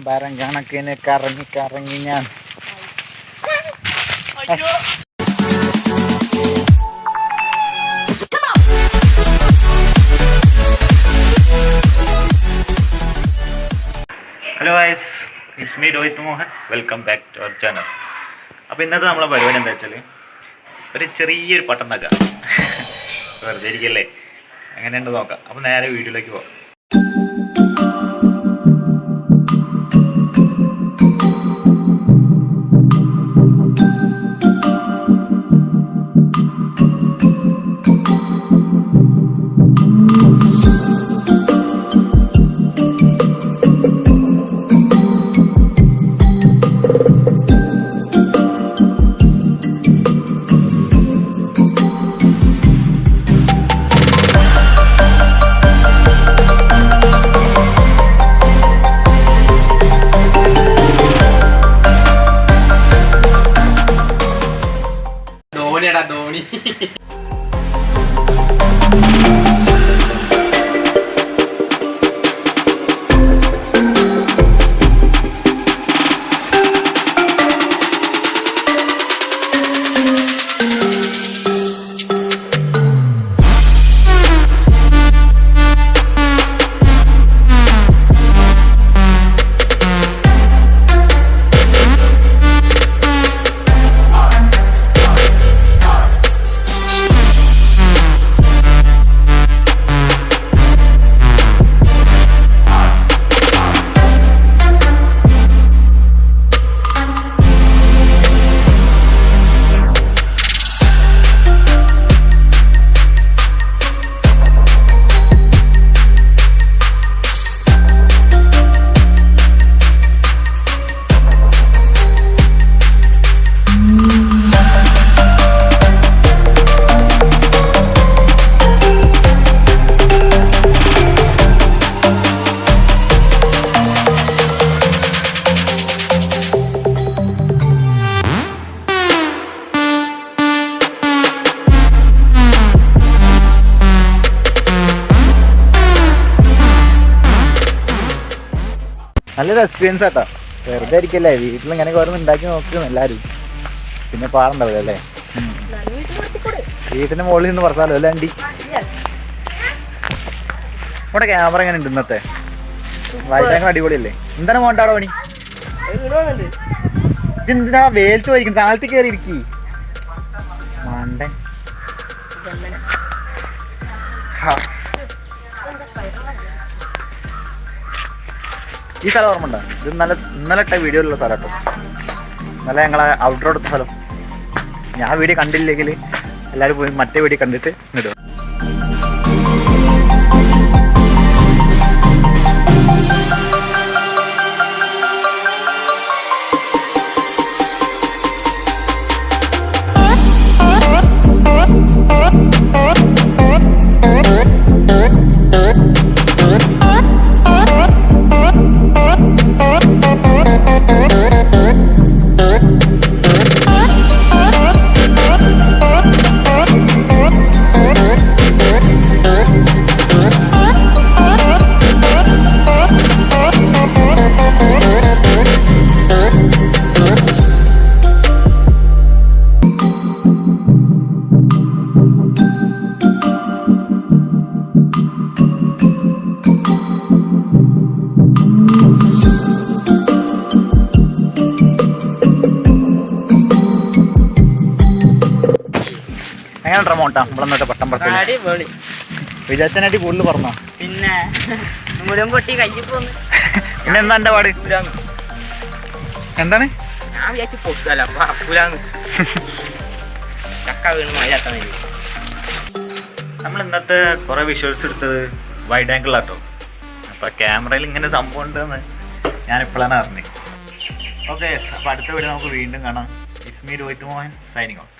Barang kene karengi ഞാൻ hello guys, it's me Rohit Mohan. Welcome back to our channel. അപ്പോൾ ഇന്നത്തെ നമ്മളെ പരിപാടി എന്താ വെച്ചാൽ ഒരു ചെറിയൊരു പട്ടം നക വെറുതെ ഇരിക്കല്ലേ, എങ്ങനെയുണ്ട് നോക്കാം. അപ്പോൾ നേരെ വീഡിയോയിലേക്ക് പോകാം. ധോണി നല്ലൊരു എക്സ്പീരിയൻസ് ആട്ടോ. വെറുതെ ഇരിക്കല്ലേ, വീട്ടിലിങ്ങനെ ഓരോന്ന് ഉണ്ടാക്കി നോക്കുന്നു എല്ലാവരും. പിന്നെ പാടുണ്ടാവില്ല അല്ലേ? വീട്ടിൻ്റെ മുകളിൽ നിന്ന് പറഞ്ഞാലോ അല്ലേ അണ്ടി? ഇവിടെ ക്യാമറ എങ്ങനെ ഉണ്ട് ഇന്നത്തെ? വായിക്കാൻ അടിപൊളിയല്ലേ? എന്താണ് മോണ്ടാടോ പണി? ഇതെന്തിനാ വേൽച്ച് പോയിരിക്കും? താഴത്ത് കയറി ഇരിക്കി മാണ്ടൻ. ഈ സ്ഥലം ഓർമ്മ ഉണ്ടോ? ഇത് ഇന്നലെ ഇട്ട വീഡിയോയിലുള്ള സ്ഥലം കേട്ടോ. ഇന്നലെ ഞങ്ങളെ ഔട്ട്ഡോർ എടുത്ത സ്ഥലം. ഞാൻ വീഡിയോ കണ്ടില്ലെങ്കിൽ എല്ലാവരും പോയി മറ്റേ വീഡിയോ കണ്ടിട്ട് ഇടുക. എങ്ങനെ മോട്ടാ നമ്മളെന്നിട്ട് പട്ടം പറത്തി വിചാരിച്ചാനായിട്ട് കൂടുതൽ പറഞ്ഞോ? പിന്നെ മുഴുവൻ പൊട്ടി കയ്യിൽ പോന്ന്. പിന്നെ എന്താ എന്റെ പാട്? എന്താണ്? ഞാൻ വിചാരിച്ചു പൊട്ടുകല്ലാന്ന് ചക്ക വീണ് മഴ. നമ്മൾ ഇന്നത്തെ കുറെ വിഷ്വൽസ് എടുത്തത് വൈഡ് ആംഗിളാട്ടോ. അപ്പൊ ക്യാമറയിൽ ഇങ്ങനെ സംഭവം ഉണ്ടെന്ന് ഞാൻ ഇപ്പോഴാണ് അറിഞ്ഞത്. ഓക്കെ, അപ്പൊ അടുത്ത വീഡിയോ നമുക്ക് വീണ്ടും കാണാം. It's me Rohit Mohan signing of.